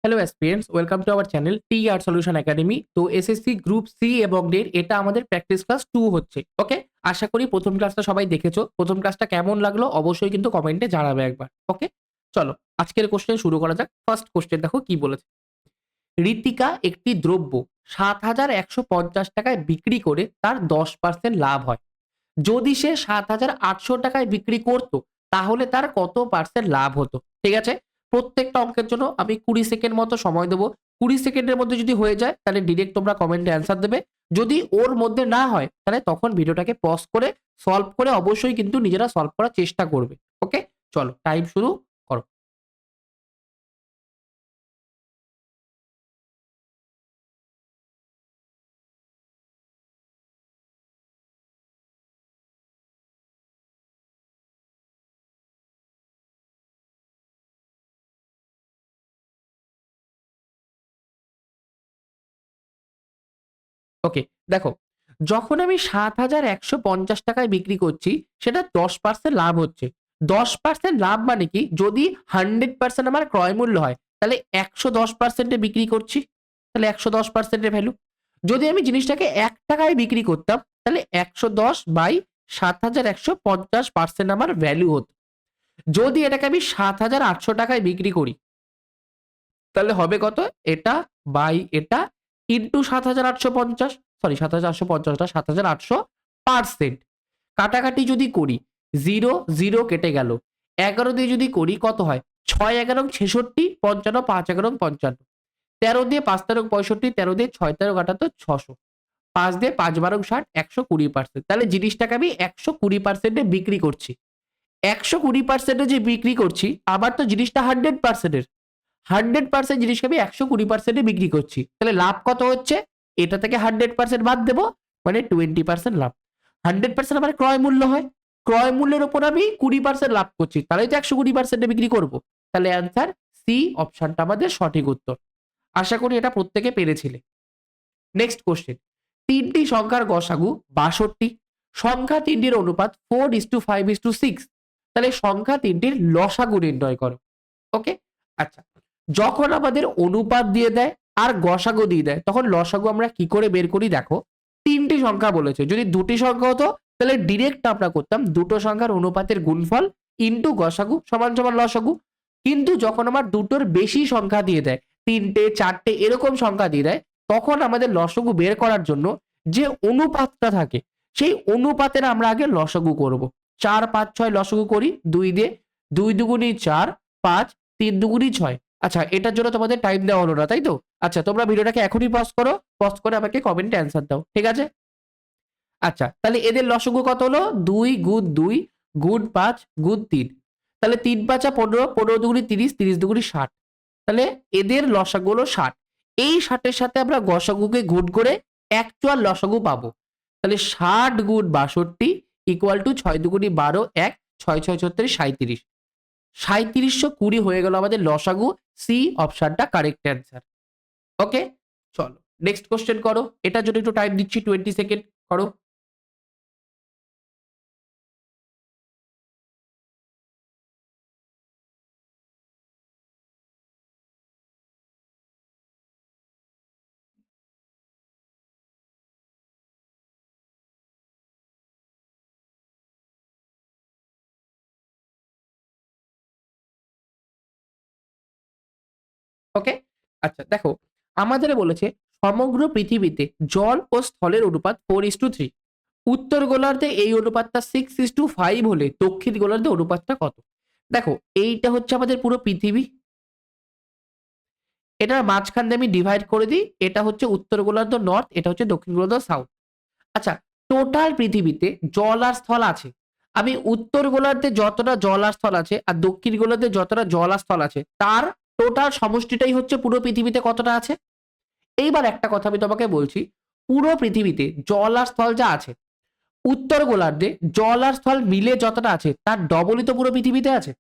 Hello aspirants, welcome to our channel T R solution academy. তো SSC group C এবং ডের এটা আমাদের প্র্যাকটিস ক্লাস 2 হচ্ছে। ওকে, আশা করি প্রথম ক্লাসটা সবাই দেখেছো। প্রথম ক্লাসটা কেমন লাগলো অবশ্যই কিন্তু কমেন্টে জানাবে একবার। ওকে, চলো আজকের কোশ্চেন শুরু করা যাক। ফার্স্ট কোশ্চেন দেখো কি বলেছে। ঋতিকা একটি দ্রব্য ৭,১৫০ টাকায় বিক্রি করে তার 10% লাভ হয়। যদি সে ৭,৮০০ টাকায় বিক্রি করত, তাহলে তার কত পার্সেন্ট লাভ হতো? ঠিক আছে? প্রত্যেকটা অঙ্কের জন্য আমি ২০ সেকেন্ড মতো সময় দেবো। ২০ সেকেন্ডের মধ্যে যদি হয়ে যায়, তাহলে ডিরেক্ট তোমরা কমেন্টে অ্যান্সার দেবে। যদি ওর মধ্যে না হয়, তাহলে তখন ভিডিওটাকে পজ করে সলভ করে অবশ্যই কিন্তু নিজেরা সলভ করার চেষ্টা করবে। ওকে? চলো টাইম শুরু করো। ওকে, দেখো, যখন আমি ৭,১৫০ টাকায় বিক্রি করছি, সেটা 10% লাভ হচ্ছে। 10% লাভ মানে কি? যদি 100% আমার ক্রয় মূল্য হয়, তাহলে ১১০% এ বিক্রি করছি। তাহলে ১১০% এর ভ্যালু। যদি আমি জিনিসটাকে ৳১ বিক্রি করতাম, তাহলে ১১০/৭,১৫০% আমার ভ্যালু হতো। যদি এটাকে আমি ৭,৮০০ টাকায় বিক্রি করি, তাহলে হবে কত? এটা বাই এটা ইনটু ৭,৮৫০, সরি ৭,৮৫০ না, ৭,৮০০%। কাটাকাটি যদি করি, 0, 0 কেটে গেল। ১১ দিয়ে যদি করি কত হয়? ৬ ১১ ছেষট্টি, ৫৫, ৫ ১১ ৫৫। ১৩ দিয়ে ৫ ১৩ ৬৫, ১৩ দিয়ে ৬ ১৩ ৭৮ ৬০০। ৫ দিয়ে ৫ ১২ ৬০, ১২০%। তাহলে জিনিসটাকে আমি ১২০% এ বিক্রি করছি। ১২০% এ যে বিক্রি করছি, আবার তো জিনিসটা 100% এর। 100% জিনিসকে আমি ১২০% এ বিক্রি করছি। তাহলে লাভ কত হচ্ছে? এটা থেকে 100% বাদ দেব, মানে 20% লাভ। 100% আমার ক্রয় মূল্য হয়। ক্রয় মূল্যের উপর আমি 20% লাভ করছি। তাহলেই তো ১২০% এ বিক্রি করব। তাহলে অ্যান্সার সি অপশনটা আমাদের সঠিক উত্তর। আশা করি এটা প্রত্যেকে পেরেছিলে। Next question. ৩টি সংখ্যার গসাগু ৬২। সংখ্যা ৩টির অনুপাত 4:5:6। তাহলে সংখ্যা ৩টির লসাগু নির্ণয় করো। ওকে? আচ্ছা। যখন আমাদের অনুপাত দিয়ে দেয় আর গসাগু দিয়ে দেয়, তখন লসাগু আমরা কি করে বের করি দেখো। ৩টি সংখ্যা বলেছে। যদি ২টি সংখ্যা হতো, তাহলে ডিরেক্ট আমরা করতাম দুটো সংখ্যার অনুপাতের গুণফল ইনটু গসাগু সমান সমান লসাগু। কিন্তু যখন আমার দুটোর বেশি সংখ্যা দিয়ে দেয়, ৩টে ৪টে এরকম সংখ্যা দিয়ে দেয়, তখন আমাদের লসাগু বের করার জন্য যে অনুপাতটা থাকে, সেই অনুপাতের আমরা আগে লসাগু করব। ৪ ৫ ৬ লসাগু করি ২ দিয়ে। ২ দুগুণি ৪, ৫, ৩ দুগুণি ৬। আচ্ছা, এটার জন্য তোমাদের টাইম দেওয়া হলো না, তাই তো? আচ্ছা, তোমরা ভিডিওটাকে এখনই পজ করো। পজ করে আমাকে কমেন্টে অ্যান্সার দাও। ঠিক আছে? আচ্ছা, তাহলে এদের লসাগু কত হলো? ২ গুণ ২ গুণ ৫ গুণ ৩। তাহলে ৩ ৫ ১৫, ১৫ দুগুণি ৩০, ৩০ দুগুণি ৬০। তাহলে এদের লসাগু হলো ৬০। এই ৬০ এর সাথে আমরা গসাগুকে গুণ করে অ্যাকচুয়াল লসাগু পাবো। তাহলে ৬০ গুণ ৬২ ইকুয়াল টু ৬ দুগুণি ১২, ১, ৬ ৬ ৩৬, ৩৭। ৩৭২০ হয়ে গেল আমাদের লসাগু। সি অপশনটা কারেক্ট অ্যান্সার। ওকে, চলো নেক্সট কোশ্চেন করো। এটার জন্য একটু টাইম দিচ্ছি, 20 সেকেন্ড করো। ওকে, আচ্ছা দেখো, আমাদের বলেছে সমগ্র পৃথিবীতে জল ও স্থলের অনুপাত 4:3। উত্তর গোলার্ধে এই অনুপাতটা 6:5 হলে দক্ষিণ গোলার্ধে অনুপাতটা কত? দেখো, এইটা হচ্ছে আমাদের পুরো পৃথিবী। এটার মাঝখান দিয়ে আমি ডিভাইড করে দিই। এটা হচ্ছে উত্তর গোলার্ধ নর্থ, এটা হচ্ছে দক্ষিণ গোলার্ধ সাউথ। আচ্ছা, টোটাল পৃথিবীতে জল আর স্থল আছে। আমি উত্তর গোলার্ধে যতটা জল আর স্থল আছে আর দক্ষিণ গোলার্ধে যতটা জল আর স্থল আছে, তার টোটাল সমষ্টিটাই হচ্ছে পুরো পৃথিবীতে কতটা আছে। এইবার একটা কথা আমি তোমাকে বলছি, পুরো পৃথিবীতে জল আর স্থল যা আছে, উত্তর গোলার্ধে জল আর স্থল মিলে যতটা আছে, তার ডবলই তো পুরো পৃথিবীতে আছে।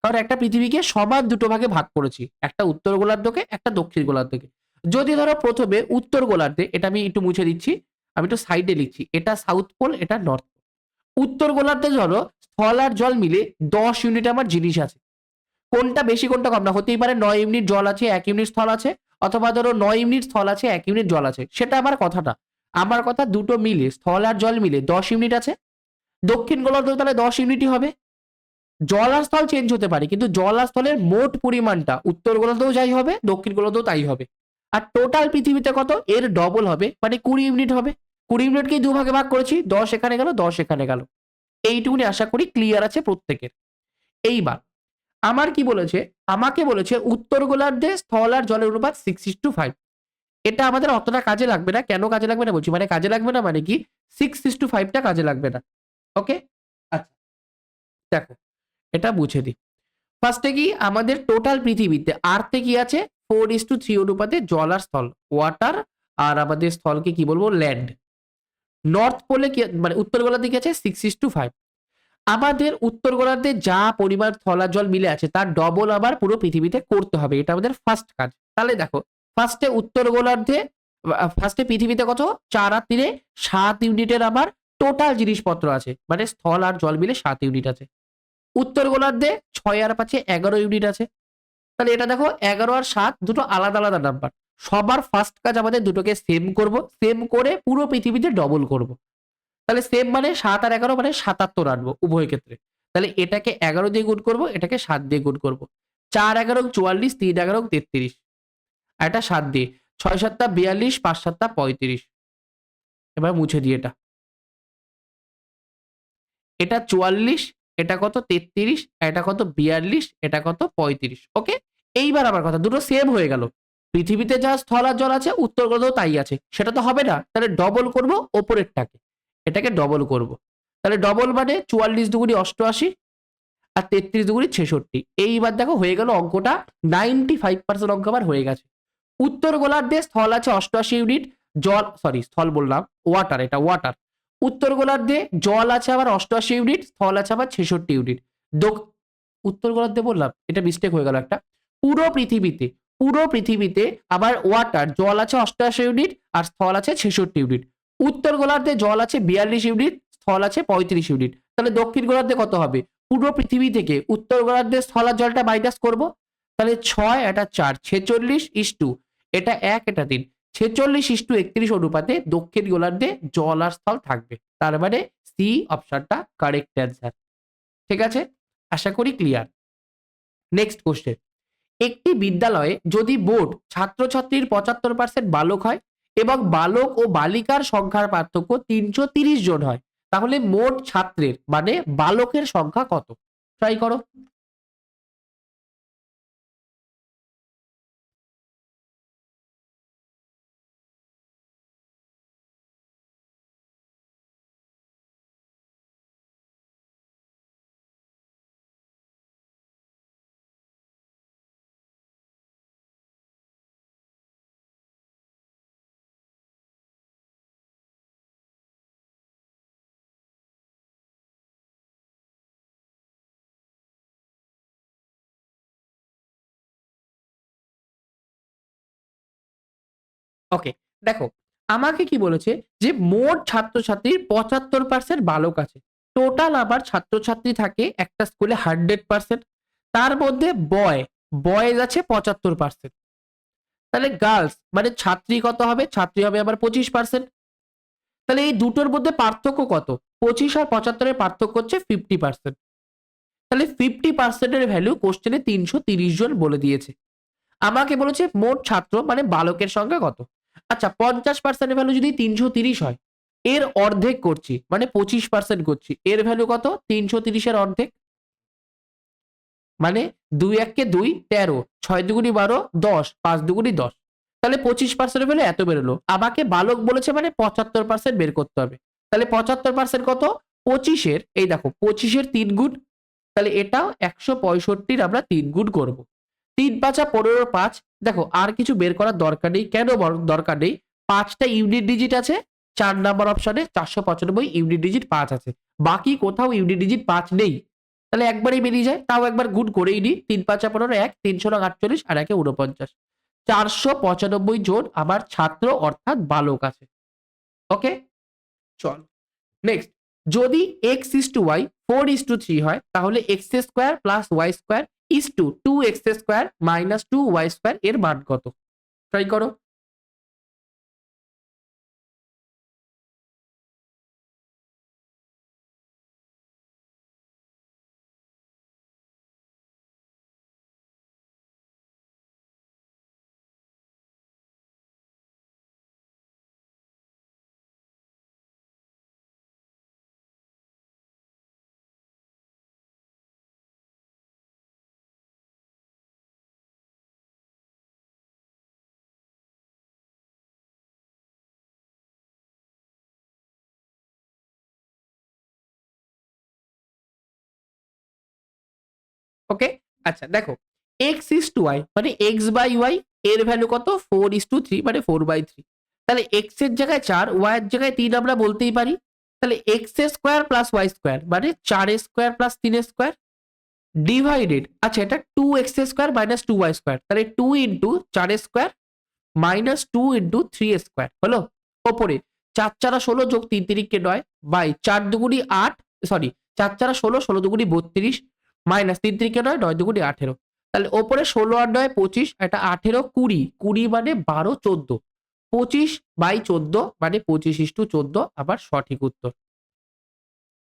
কারণ একটা পৃথিবীকে সমান দুটো ভাগে ভাগ করেছি, একটা উত্তর গোলার্ধকে, একটা দক্ষিণ গোলার্ধকে। যদি ধরো প্রথমে উত্তর গোলার্ধে, এটা আমি একটু মুছে দিচ্ছি, আমি একটু সাইডে লিখছি, এটা সাউথ পোল, এটা নর্থ পোল। উত্তর গোলার্ধে ধরো স্থল আর জল মিলে 10 ইউনিট আমার জিনিস আছে। কোনটা বেশি কোনটা কম না, হতেই পারে 9 ইউনিট জল আছে 1 ইউনিট স্থল আছে, অথবা ধরো 9 ইউনিট স্থল আছে 1 ইউনিট জল আছে, সেটা আমার কথা না। আমার কথা দুটো মিলে স্থল আর জল মিলে 10 ইউনিট আছে, দক্ষিণ গোলার্ধ তাহলে 10 ইউনিটই হবে। জল আর স্থল চেঞ্জ হতে পারে, কিন্তু জল আর স্থলের মোট পরিমাণটা উত্তর গোলার্ধেও যাই হবে, দক্ষিণ গোলার্ধেও তাই হবে। আর টোটাল পৃথিবীতে কত, এর ডবল হবে, মানে 20 ইউনিট হবে। 20 ইউনিটকেই দুভাগে ভাগ করেছি, 10 এখানে গেল 10 এখানে গেল। এইটুকুনি আশা করি ক্লিয়ার আছে প্রত্যেকের। এইবার আমার কি বলেছে, আমাকে বলেছে উত্তর গোলার্ধে স্থল আর জলের অনুপাত 6:5। এটা আমাদের অতটা কাজে লাগবে না। কেন কাজে লাগবে না বলছি, মানে কাজে লাগবে না মানে কি, 6:5টা কাজে লাগবে না। ওকে, আচ্ছা দেখো এটা বুঝে দিই। ফার্স্টে কি আমাদের টোটাল পৃথিবীতে আর্থে কি আছে, 4:3 অনুপাতে জল আর স্থল, ওয়াটার, আর আমাদের স্থলকে কি বলবো, ল্যান্ড। নর্থ পোলে কি মানে উত্তর গোলার্ধে কি আছে, 6:5। আমাদের উত্তর গোলার্ধে যা পরিমাণ স্থল আর জল মিলে আছে তার ডবল আবার পুরো পৃথিবীতে করতে হবে, এটা আমাদের ফার্স্ট কাজ। তাহলে দেখো ফার্স্টে উত্তর গোলার্ধে, ফার্স্টে পৃথিবীতে কত, 4 আর 3 7 ইউনিটের আবার টোটাল জিনিসপত্র আছে, মানে স্থল আর জল মিলে 7 ইউনিট আছে। উত্তর গোলার্ধে 6 আর 5 11 ইউনিট আছে। তাহলে এটা দেখো 11 আর 7 দুটো আলাদা আলাদা নাম্বার। সবার ফার্স্ট কাজ আমাদের দুটোকে সেম করব, সেম করে পুরো পৃথিবীতে ডবল করব। তাহলে সেম মানে 7 আর 11 মানে 77 আনবো উভয় ক্ষেত্রে। তাহলে এটাকে 11 দিয়ে গুণ করব, এটাকে 7 দিয়ে গুণ করব। 4 11 44, 3 11 33, আর এটা 7 দিয়ে, 6 7 42, 5 7 35। এবার মুছে দিই এটা। এটা 44, এটা কত 33, এটা কত 42, এটা কত 35। ওকে, এইবার আমার কথা দুটো সেম হয়ে গেল। পৃথিবীতে যা স্থল আর জল আছে উত্তর গোলার্ধেও তাই আছে, সেটা তো হবে না, তাহলে ডবল করব ওপরেরটাকে, এটাকে ডবল করব। তাহলে ডবল মানে 44 দুগুণি 88 আর 33 দুগুণি 66। এইবার দেখো হয়ে গেল অঙ্কটা, 95% অঙ্ক আবার হয়ে গেছে। উত্তর গোলার্ধে স্থল আছে 88 ইউনিট, জল, সরি স্থল বললাম, ওয়াটার, এটা ওয়াটার। উত্তর গোলার্ধে জল আছে আবার 88 ইউনিট, স্থল আছে আবার 66 ইউনিট। উত্তর গোলার্ধে বললাম, এটা মিস্টেক হয়ে গেল একটা। পুরো পৃথিবীতে, পুরো পৃথিবীতে আবার ওয়াটার জল আছে 88 ইউনিট আর স্থল আছে 66 ইউনিট। উত্তর গোলার্ধে জল আছে 42 ইউনিট, স্থল আছে 35 ইউনিট। তাহলে দক্ষিণ গোলার্ধে কত হবে, পুরো পৃথিবী থেকে উত্তর গোলার্ধে স্থল আর জলটা মাইনাস করব। তাহলে 6 এটা 4, 46 ইস্টু, এটা 1 এটা 3, 46:31 অনুপাতে দক্ষিণ গোলার্ধে জল আর স্থল থাকবে। তার মানে সি অপশনটা কারেক্ট অ্যান্সার। ঠিক আছে, আশা করি ক্লিয়ার। নেক্সট কোশ্চেন, একটি বিদ্যালয়ে যদি বোর্ড ছাত্রছাত্রীর 75% বালক হয় এবং বালক ও বালিকার সংখ্যার পার্থক্য 330 জন হয়, তাহলে মোট ছাত্রের মানে বালকের সংখ্যা কত? ট্রাই করো। ওকে, দেখো আমাকে কি বলেছে, যে মোট ছাত্রছাত্রীর 75% বালক আছে। টোটাল আবার ছাত্রছাত্রী থাকে একটা স্কুলে 100%, তার মধ্যে বয়েজ আছে 75%। তাহলে গার্লস মানে ছাত্রী কত হবে, ছাত্রী হবে আবার 25%। তাহলে এই দুটোর মধ্যে পার্থক্য কত, 25 আর 75-এর পার্থক্য হচ্ছে 50%। তাহলে 50%-এর ভ্যালু কোশ্চেনে 330 জন বলে দিয়েছে। আমাকে বলেছে মোট ছাত্র মানে বালকের সংখ্যা কত। আচ্ছা 50% ভ্যালু যদি 330 হয়, এর অর্ধেক করছি মানে 25% করছি, এর ভ্যালু কত, 330-এর অর্ধেক মানে 2 1 2 13, 6 দুগুণি 12, 10, 5 দুগুণি 10। তাহলে 25% ভ্যালু এত বেরোলো। আমাকে বালক বলেছে মানে 75% বের করতে হবে। তাহলে 75% কত, 25-এর, এই দেখো 25-এর 3 গুণ, তাহলে এটাও 165-র আমরা 3 গুণ করবো। 3 5 15 5। দেখো আর কিছু বের করার দরকার নেই, কেন দরকার নেই, 5টা ইউনিট ডিজিট আছে 4 নাম্বার অপশনে, 495 ইউনিট ডিজিট 5 আছে, বাকি কোথাও ইউনিট ডিজিট 5 নেই। তাহলে একবারই বেরিয়ে যায়, তাও একবার গুণ করেই নি, 3 5 15 1, 3 6 48 আর 1 49, 495 জন আমার ছাত্র অর্থাৎ বালক আছে। ওকে, চল নেক্সট, যদি x is to y 4:3 হয় তাহলে x square plus y square is to 2x square minus 2y square এর মান কত? ট্রাই করো। ওকে, আচ্ছা দেখো, এক্স ইস টু ওয়াই মানে এক্স বাই ওয়াই এর ভ্যালু কত? 4:3 মানে 4/3। তাহলে এক্স এর জায়গায় 4, ওয়াই এর জায়গায় 3 আমরা বলতেই পারি। তাহলে x square plus y square মানে 4 স্কোয়ার প্লাস 3 স্কোয়ার ডিভাইডেড, আচ্ছা এটা 2x square minus 2y square, তাহলে 2 into 4 square minus 2 into 3 square হলো। ওপরে 4 4 16 যোগ 3 3 9 বাই 4 দুগুণি 8, সরি 4 4 16 16 দুগুণি 32 মাইনাস 3 3 9 9 দুগুণি 18। তাহলে ওপরে 16 আর 9 25, এটা 18 20, 20 মানে 12 14, 25/14 মানে 25:14 আবার সঠিক উত্তর।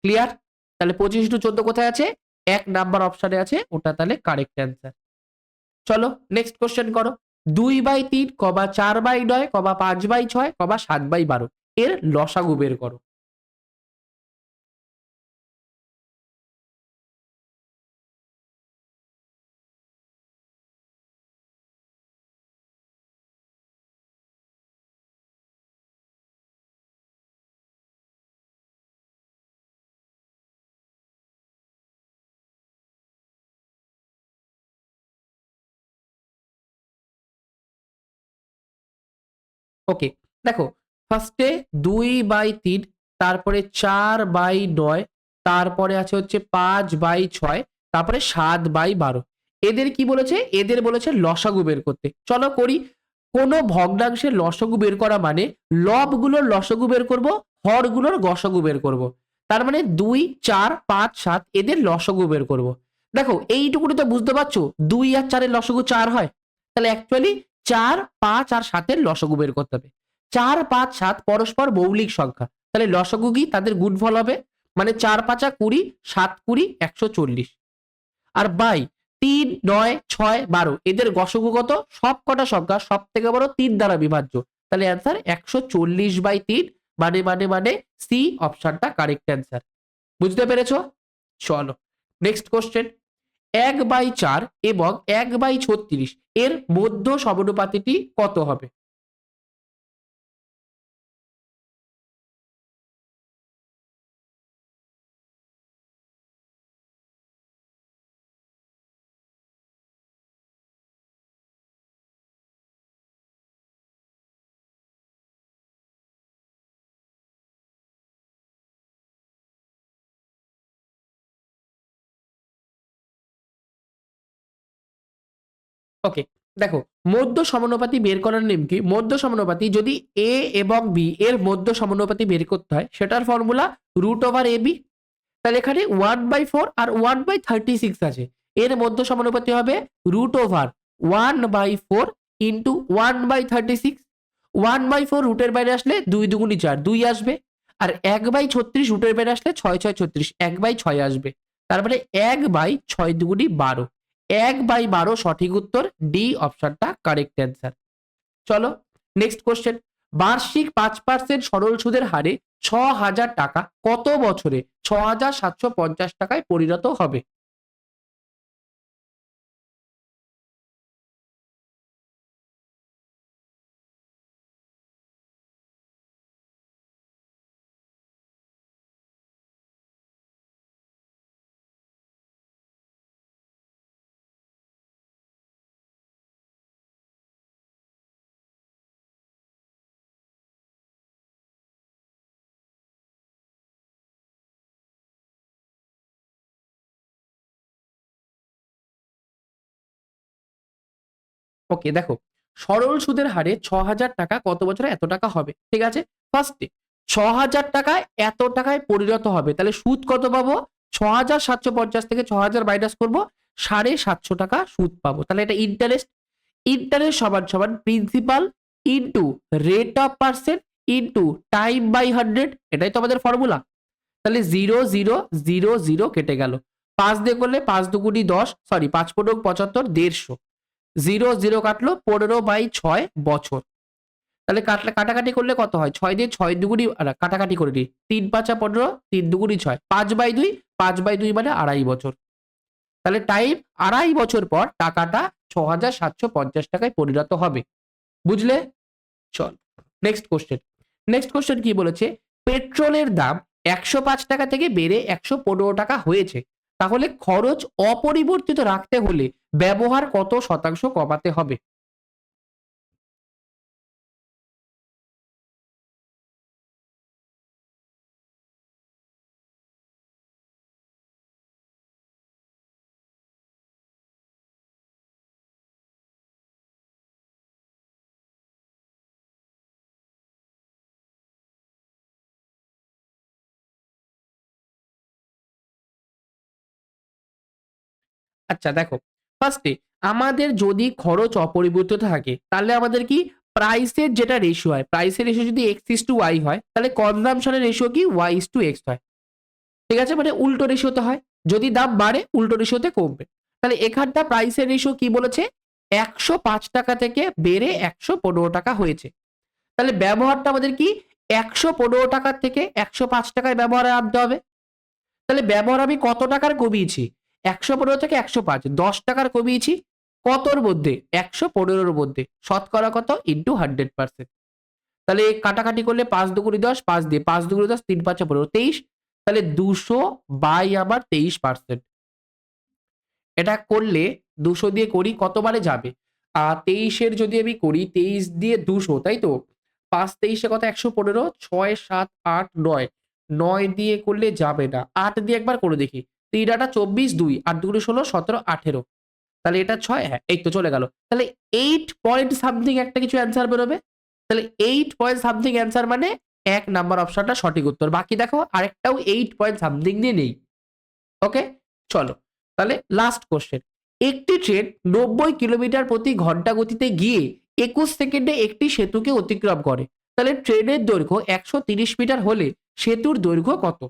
ক্লিয়ার? তাহলে 25:14 কোথায় আছে? 1 নাম্বার অপশনে আছে, ওটা তাহলে কারেক্ট অ্যান্সার। চলো নেক্সট কোশ্চেন করো। 2/3 কমা 4/9 কমা 5/6 কমা 7/12 এর লসাগু বের করো। ওকে, দেখো ফার্স্টে 2/3, তারপরে 4/9, তারপরে আছে হচ্ছে 5/6, তারপরে 7/12। এদের কি বলেছে? এদের বলেছে লসাগু বের করতে। চলো করি। কোনো ভগ্নাংশের লসাগু বের করা মানে লবগুলোর লসাগু বের করব, হরগুলোর গসাগু বের করব। তার মানে 2 4 5 7 এদের লসাগু বের করব। দেখো এইটুকুনি তো বুঝতে পারছো 2 আর 4 এর লসাগু 4 হয়, তাহলে অ্যাকচুয়ালি 4 5 আর 7 এর লসাগু বের করতে হবে। 4 5 7 পরস্পর মৌলিক সংখ্যা, তাহলে লসাগু কি তাদের গুণফল হবে, মানে 4 5 20, 7 20 140। আর বাই 3 9 6 12 এদের গসাগু কত? সব কটা সংখ্যা সব থেকে বড় 3 দ্বারা বিভাজ্য, তাহলে অ্যান্সার 140/3, মানে সি অপশনটা কারেক্ট অ্যান্সার। বুঝতে পেরেছো? চলো নেক্সট কোশ্চেন। 1/4 এবং 1/36 এর মধ্য সমানুপাতিটি কত হবে? ওকে, দেখো মধ্য সমানুপাতি বের করার নিয়ম কি? মধ্য সমানুপাতি যদি এ এবং বি এর মধ্য সমানুপাতি বের করতে হয়, সেটার ফর্মুলা √AB। তাহলে এখানে 1/4 আর 1/36 আছে, এর মধ্য সমানুপাতি হবে √1/4 ইন্টু 1/36। 1/4 রুটের বাইরে আসলে 2 দুগুণি 4, 2 আসবে। আর 1/36 রুটের বাইরে আসলে 6 6 36, 1/6 আসবে। তারপরে 1/6 দুগুণি 12, 1/12 সঠিক উত্তর, ডি অপশনটা কারেক্ট অ্যান্সার। চলো নেক্সট কোশ্চেন। বার্ষিক 5% সরল সুদের হারে 6,000 টাকা কত বছরে 6,750 টাকায় পরিণত হবে? ওকে দেখো, সরল সুদের হারে 6,000 টাকা কত বছরে এত টাকা হবে, ঠিক আছে। ফার্স্টে 6,000 টাকায় এত টাকায় পরিণত হবে, তাহলে সুদ কত পাবো? 6,750 থেকে 6,000 মাইনাস করবো, 750 টাকা সুদ পাবো। তাহলে এটা ইন্টারেস্ট। ইন্টারেস্ট সমান সমান principal into rate of percent into time by 100, এটাই তো আমাদের ফর্মুলা। তাহলে 0 0 0 0 কেটে গেল। 5 দিয়ে করলে 5 দুগুণি 10, সরি 5 পনেরো 75, 150। 0 0 কাটলো 15/6 বছর। তাহলে কাটাকাটি করলে কত হয়? 6 দিয়ে 6 দুগুণি, কাটাকাটি করে দিই, 3 5 15, 3 দুগুণি 6, 5/2, 5/2 মানে 2.5 বছর। তাহলে টাইম 2.5 বছর পর টাকাটা 6,750 টাকায় পরিণত হবে। বুঝলে? চল নেক্সট কোশ্চেন। নেক্সট কোশ্চেন কি বলেছে? পেট্রোলের দাম 105 টাকা থেকে বেড়ে 115 টাকা হয়েছে, তাহলে খরচ অপরিবর্তিত রাখতে হলে ব্যবহার কত শতাংশ কমাতে হবে? আচ্ছা দেখো, ফার্স্টে আমাদের যদি খরচ অপরিবর্তিত থাকে তাহলে আমাদের কি প্রাইসের যেটা রেশিও হয়, প্রাইসের রেশিও যদি x:y হয় তাহলে কনজাম্পশনের রেশিও কি y:x হয়। ঠিক আছে, মানে উল্টো রেশিওতে হয়। যদি দাম বাড়ে উল্টো রেশিওতে কমবে। তাহলে এখানটা প্রাইসের রেশিও কি বলেছে? 105 টাকা থেকে বেড়ে 115 টাকা হয়েছে। তাহলে ব্যবহারটা আমাদের কি 115 টাকার থেকে 105 টাকায় ব্যবহারে আনতে হবে। তাহলে ব্যবহার আমি কত টাকার কমিয়েছি? 115 থেকে 105, 10 টাকার কমিয়েছি। কতর মধ্যে? 115-র মধ্যে। শতকরা কত? ইন্টু 100%। তাহলে কাটাকাটি করলে 5 দুগুণি 10, 5 দিয়ে 5 দুগুণি 10, 3 5 15, 23। তাহলে 200 বাই আমার 23%। এটা করলে 200 দিয়ে করি কতবারে যাবে? 23-এর যদি আমি করি 23 দিয়ে 200, তাই তো? 5 23 এ কত? 115, 6 7 8 9, 9 দিয়ে করলে যাবে না। 8 দিয়ে একবার করে দেখি। 3 8 24, 2 8 2 16, 17 18। তাহলে এটা 6, হ্যাঁ এই তো চলে গেল। তাহলে 8 পয়েন্ট সামথিং একটা কিছু অ্যান্সার বেরোবে। তাহলে 8 পয়েন্ট সামথিং অ্যান্সার মানে 1 নাম্বার অপশনটা সঠিক উত্তর। বাকি দেখো আরেকটাও 8 পয়েন্ট সামথিং দিয়ে নেই। ওকে, চলো তাহলে লাস্ট কোশ্চেন। একটি ট্রেন 90 কিলোমিটার প্রতি ঘন্টা গতিতে গিয়ে 21 সেকেন্ডে একটি সেতুকে অতিক্রম করে, তাহলে ট্রেনের দৈর্ঘ্য 130 মিটার হলে সেতুর দৈর্ঘ্য কত?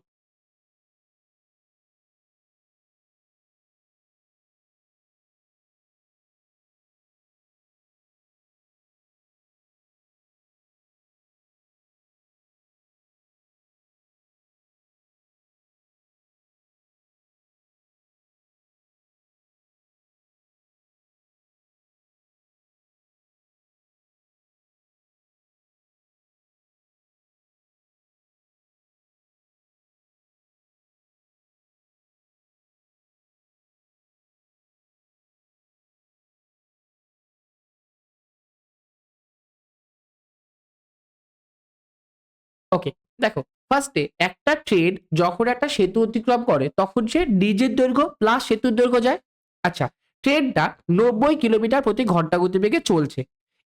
ওকে, দেখো ফার্স্টে একটা ট্রেন যখন একটা সেতু অতিক্রম করে তখন সে নিজের দৈর্ঘ্য প্লাস সেতুর দৈর্ঘ্য যায়। আচ্ছা, ট্রেনটা 90 কিলোমিটার প্রতি ঘন্টা গতিবেগে চলছে।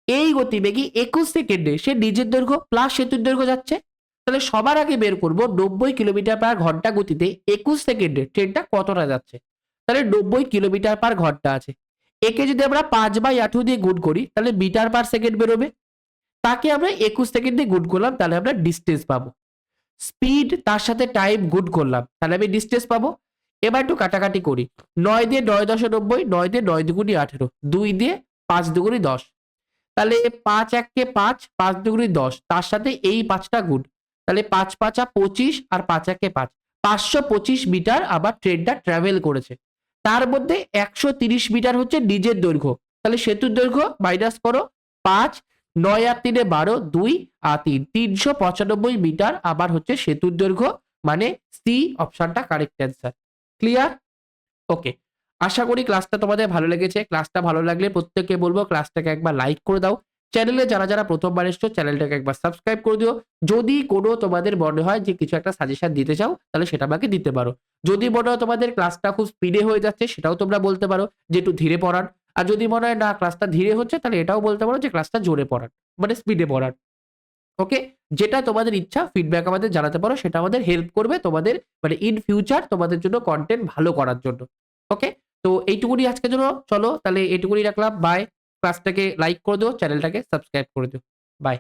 এই গতিবেগে 21 সেকেন্ডে সে নিজের দৈর্ঘ্য প্লাস সেতুর দৈর্ঘ্য যাচ্ছে। তাহলে সবার আগে বের করব 90 কিলোমিটার পার ঘন্টা গতিতে 21 সেকেন্ডে ট্রেনটা কতটা যাচ্ছে। তাহলে 90 কিলোমিটার পার ঘন্টা আছে। একে যদি আমরা 5/18 দিয়ে গুণ করি তাহলে মিটার পার সেকেন্ড বেরোবে। তাকে আমরা 21 সেকেন্ডে গুণ করলাম, তাহলে আমরা ডিস্টেন্স পাবো। স্পিড তার সাথে টাইম গুণ করলাম, তাহলে আমি ডিস্টেন্স পাবো। এবার একটু কাটাকাটি করি। 9 দিয়ে 9 10 90, 9 দিয়ে 9 দুগুণি 18, 2 দিয়ে 5 দুগুণি 10। তাহলে 5 1 5, 5 দুগুণি 10, তার সাথে এই 5টা গুণ। তাহলে 5 5 25 আর 5 1 5, 525 মিটার আবার ট্রেনটা ট্রাভেল করেছে। তার মধ্যে 130 মিটার হচ্ছে নিজের দৈর্ঘ্য। তাহলে সেতুর দৈর্ঘ্য মাইনাস করো 5, 9 আর 3 12, 2 আর 3, 395 মিটার আবার হচ্ছে সেতুর দৈর্ঘ্য, মানে সি অপশনটা কারেক্ট অ্যান্সার। ক্লিয়ার? ওকে, আশা করি ক্লাসটা তোমাদের ভালো লেগেছে। ক্লাসটা ভালো লাগলে প্রত্যেককে বলবো ক্লাসটাকে একবার লাইক করে দাও। চ্যানেলে যারা যারা প্রথমবার এসছো চ্যানেলটাকে একবার সাবস্ক্রাইব করে দিও। যদি কোনো তোমাদের মনে হয় যে কিছু একটা সাজেশন দিতে চাও তাহলে সেটা আমাকে দিতে পারো। যদি মনে হয় তোমাদের ক্লাসটা খুব স্পিডে হয়ে যাচ্ছে সেটাও তোমরা বলতে পারো যে একটু ধীরে পড়ান। আর যদি মনে হয় না ক্লাসটা ধীরে হচ্ছে তাহলে এটাও বলতে পারো যে ক্লাসটা জোরে পড়ান, মানে স্পিডে পড়ান। ওকে, যেটা তোমাদের ইচ্ছা ফিডব্যাক আমাদের জানাতে পারো, সেটা আমাদের হেল্প করবে তোমাদের, মানে ইন ফিউচার তোমাদের জন্য কন্টেন্ট ভালো করার জন্য। ওকে, তো এইটুকুনি আজকের জন্য, চলো তাহলে এইটুকুনি রাখলাম। বাই। ক্লাসটাকে লাইক করে দিও, চ্যানেলটাকে সাবস্ক্রাইব করে দিও। বাই।